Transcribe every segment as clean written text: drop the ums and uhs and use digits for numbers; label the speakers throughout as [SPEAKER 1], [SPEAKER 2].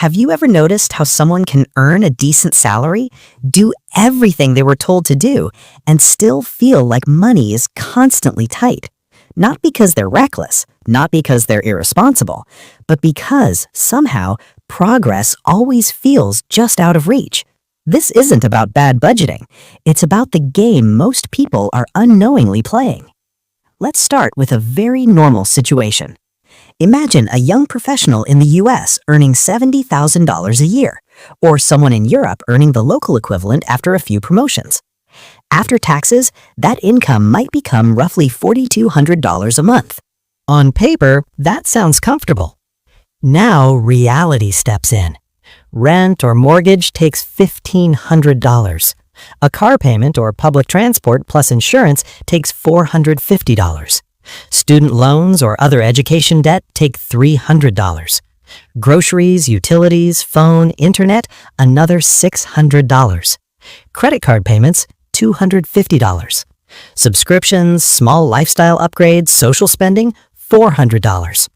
[SPEAKER 1] Have you ever noticed how someone can earn a decent salary, do everything they were told to do, and still feel like money is constantly tight? Not because they're reckless, not because they're irresponsible, but because, somehow, progress always feels just out of reach. This isn't about bad budgeting. It's about the game most people are unknowingly playing. Let's start with a very normal situation. Imagine a young professional in the US earning $70,000 a year, or someone in Europe earning the local equivalent after a few promotions. After taxes, that income might become roughly $4,200 a month. On paper, that sounds comfortable. Now reality steps in. Rent or mortgage takes $1,500. A car payment or public transport plus insurance takes $450. Student loans or other education debt take $300. Groceries, utilities, phone, internet, another $600. Credit card payments, $250. Subscriptions, small lifestyle upgrades, social spending, $400.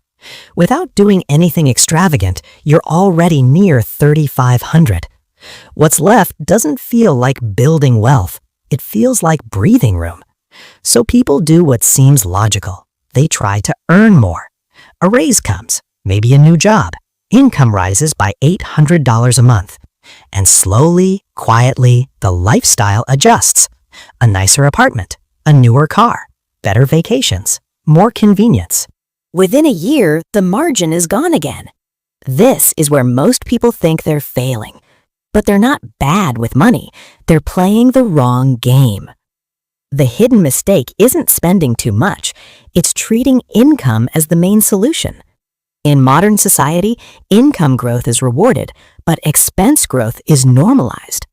[SPEAKER 1] Without doing anything extravagant, you're already near $3,500. What's left doesn't feel like building wealth. It feels like breathing room. So people do what seems logical. They try to earn more. A raise comes, maybe a new job. Income rises by $800 a month. And slowly, quietly, the lifestyle adjusts. A nicer apartment, a newer car, better vacations, more convenience.
[SPEAKER 2] Within a year, the margin is gone again. This is where most people think they're failing. But they're not bad with money. They're playing the wrong game. The hidden mistake isn't spending too much. It's treating income as the main solution. In modern society, income growth is rewarded, but expense growth is normalized.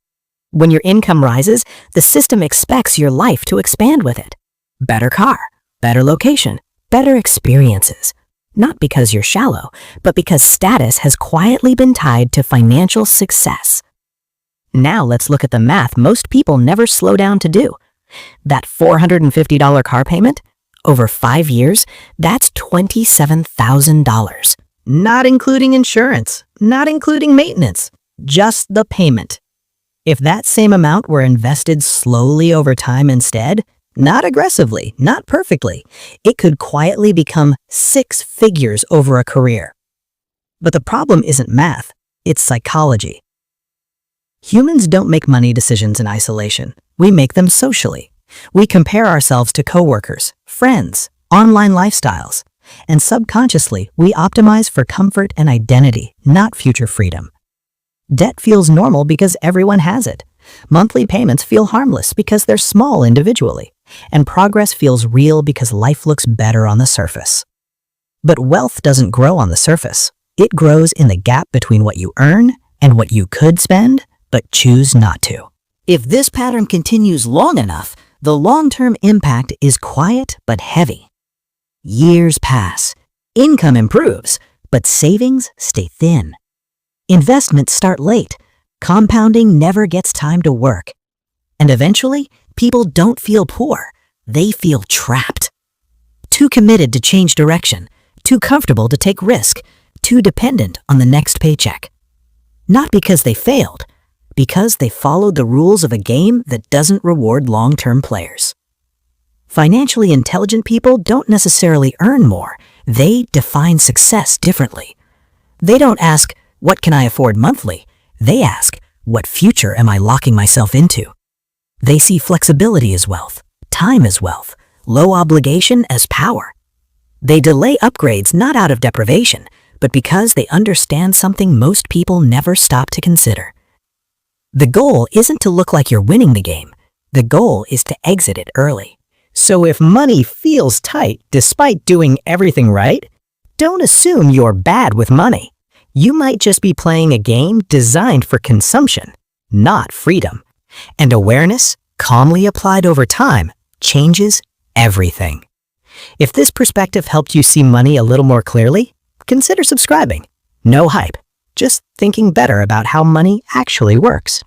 [SPEAKER 2] When your income rises, the system expects your life to expand with it. Better car, better location, better experiences. Not because you're shallow, but because status has quietly been tied to financial success. Now let's look at the math most people never slow down to do. That $450 car payment, over 5 years, that's $27,000.
[SPEAKER 1] Not including insurance, not including maintenance, just the payment. If that same amount were invested slowly over time instead, not aggressively, not perfectly, it could quietly become 6 figures over a career. But the problem isn't math, it's psychology. Humans don't make money decisions in isolation. We make them socially. We compare ourselves to coworkers, friends, online lifestyles, and subconsciously we optimize for comfort and identity, not future freedom. Debt feels normal because everyone has it. Monthly payments feel harmless because they're small individually, and progress feels real because life looks better on the surface. But wealth doesn't grow on the surface. It grows in the gap between what you earn and what you could spend, but choose not to. If this pattern continues long enough, the long-term impact is quiet but heavy. Years pass. Income improves, but savings stay thin. Investments start late. Compounding never gets time to work. And eventually, people don't feel poor. They feel trapped. Too committed to change direction, too comfortable to take risk, too dependent on the next paycheck. Not because they failed, because they followed the rules of a game that doesn't reward long-term players. Financially intelligent people don't necessarily earn more. They define success differently. They don't ask, what can I afford monthly? They ask, what future am I locking myself into? They see flexibility as wealth, time as wealth, low obligation as power. They delay upgrades not out of deprivation, but because they understand something most people never stop to consider. The goal isn't to look like you're winning the game. The goal is to exit it early. So if money feels tight despite doing everything right, don't assume you're bad with money. You might just be playing a game designed for consumption, not freedom. And awareness, calmly applied over time, changes everything. If this perspective helped you see money a little more clearly, consider subscribing. No hype, just thinking better about how money actually works.